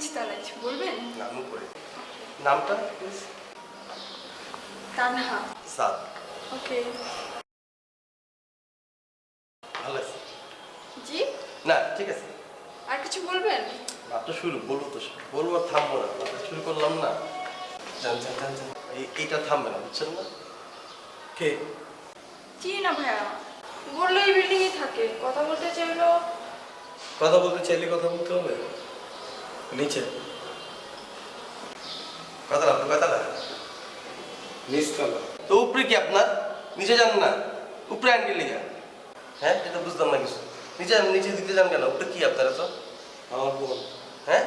নিচতলায় বলবেন? না উপরে। নামটা প্লিজ? তানহা। সাদ। ওকে। ভালো আছে? জি? না ঠিক আছে। আর কিছু বলবেন? মাত্র শুরু, বলবো তো বলবো, আর থামবো না, মাত্র শুরু করলাম না। যান যান যান যান, এইটা থামবে না, বুঝছেন না? কে? চিনি না ভাইয়া, বললো এই বিল্ডিং এ থাকে, কথা বলতে চাইলো। কথা বলতে চাইলে কথা বলতে হবে। নিচে কথা না, কথা না, নিচতলা তো। উপরে কি আপনার? নিচে যান না, উপরে আনকে লিখা। হ্যাঁ এটা বুঝলাম না কিছু। নিচে নিচে দিতে যান কেন? উপরে কি আপনারা তো? আমার বোন। হ্যাঁ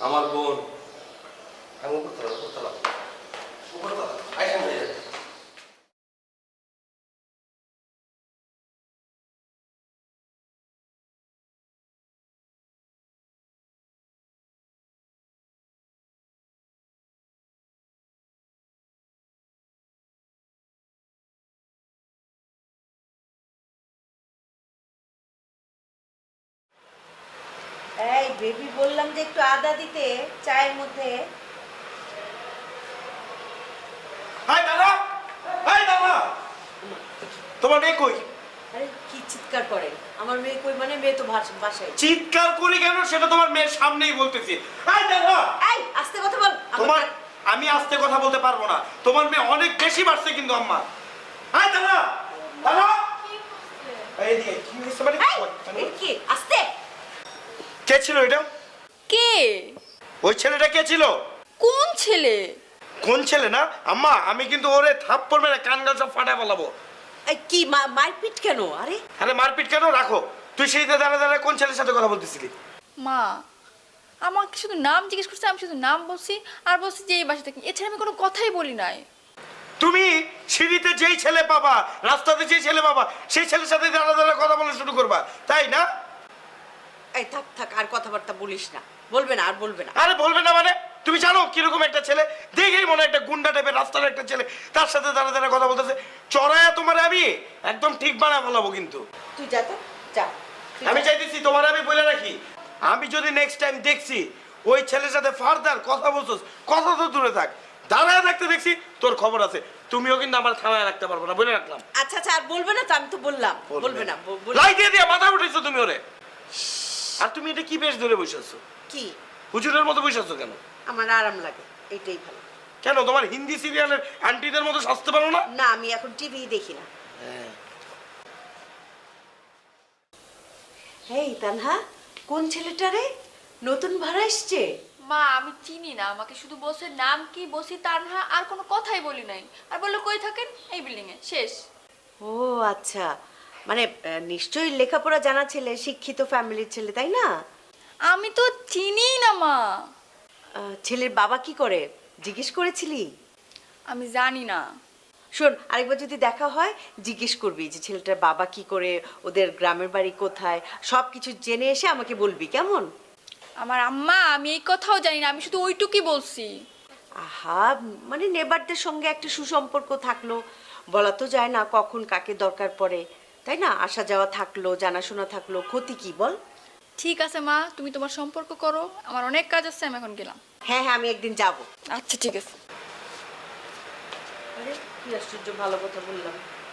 আমার বোন। আমি উপরতলা, উপরতলা, উপরতলা আইসেন ভাইয়া। এই বেবি বললাম যে একটু আদা দিতে চায়ের মধ্যে। হাই দাদা, হাই দাদা, তোমার মেয়ে কই? আরে কি চিৎকার করেন? আমার মেয়ে কই মানে? মেয়ে তো বাসায়। চিৎকার করি কেন সেটা তোমার মেয়ের সামনেই বলতেছি। হাই দাদা, এই আস্তে কথা বল। তোমার আমি আস্তে কথা বলতে পারবো না, তোমার মেয়ে অনেক বেশি বাড়ছে কিন্তু আম্মা। হাই দাদা, দাদা এই দিকে কি হইছে মানে? এই কি আস্তে? কে ছিল এটা? কে? ওই ছেলেটা কে ছিল? কোন ছেলে? কোন ছেলে না আম্মা, আমি কিন্তু ওরে থাপ্পড় মেরে কানগাল সব ফাটায় বলাবো। এই কি মারপিট কেন? আরে আরে মারপিট কেন? রাখো। তুই সেই দাঁড়া দাঁড়া কোন ছেলের সাথে কথা বলতেছিলি? মা আমাকে শুধু নাম জিজ্ঞেস করছে, আমি শুধু নাম বলছি আর বলছি যে এই বাসা থেকে, এছাড়া আমি কোনো কথাই বলি নাই। তুমি সিঁড়িতে যেই ছেলে পাবা, রাস্তাতে যেই ছেলে পাবা, সেই ছেলের সাথে দাঁড়া দাঁড়া কথা বলা শুরু করবা, তাই না? এই থাক থাক, আর কথাবার্তা বলিস না। বলবে না, আর বলবে না। আরে বলবে না মানে? তুমি জানো কিরকম একটা ছেলে? দেখেই মনে হয় একটা গুন্ডা টাইপের রাস্তার একটা ছেলে, তার সাথে দাঁড়া দাঁড়া কথা বলতেছে। চড়ায়া তোমার আমি একদম ঠিক বানা ফেলাবো কিন্তু। তুই যা তো, যা। আমি চাইতেছি তোমার আমি বলে রাখি, আমি যদি নেক্সট টাইম দেখছি ওই ছেলের সাথে ফার্দার কথা বলছস, কথা তো দূরে থাক, দাঁড়ায় থাকতে দেখছি, তোর খবর আছে। তুমিও কিন্তু আমার থানায় রাখতে পারবো না, বলে রাখলাম। আচ্ছা আচ্ছা, আর বলবে না তো? আমি তো বললাম বলবে না। লাই দিয়ে দিয়া মাথা উঠেছো তুমি ওরে। আর তুমি এটা কি বেশ ধরে বসে আছো? কি? হুজুরের মতো বসে আছো কেন? আমার আরাম লাগে, এইটাই ভালো। কেন তোমার হিন্দি সিরিয়ালের আন্টিদের মতো সাজতে পারো না? না, আমি এখন টিভি দেখি না। এই তানহা, কোন ছেলেটা রে? নতুন ভাড়া এসছে? মা আমি চিনি না, আমাকে শুধু বলছে নাম কি, বসি তানহা, আর কোনো কথাই বলি নাই। আর বললো কই থাকেন? এই বিল্ডিং এ, শেষ। ও আচ্ছা, মানে নিশ্চয়ই লেখাপড়া জানা ছেলে, শিক্ষিত ফ্যামিলির ছেলে, তাই না? আমি তো চিনি না মা। ছেলের বাবা কি করে জিজ্ঞেস করেছিলি? আমি জানি না। শোন, আরেকবার যদি দেখা হয় জিজ্ঞেস করবি যে ছেলেটার বাবা কি করে, ওদের গ্রামের বাড়ি কোথায়, সব কিছু জেনে এসে আমাকে বলবি, কেমন? আমার আম্মা আমি এই কথাও জানি না, আমি শুধু ওইটুকুই বলছি। আহা, মানে নেবারদের সঙ্গে একটা সুসম্পর্ক থাকলো, বলা তো যায় না কখন কাকে দরকার পড়ে, তাই না? আসা যাওয়া থাকলো, জানাশোনা থাকলো, ক্ষতি কি বল? ঠিক আছে মা, তুমি তোমার সম্পর্ক করো, আমার অনেক কাজ আছে, আমি এখন গেলাম। হ্যাঁ হ্যাঁ, আমি একদিন যাব। আচ্ছা ঠিক আছে। আরে কি আশ্চর্য, ভালো কথা বললাম।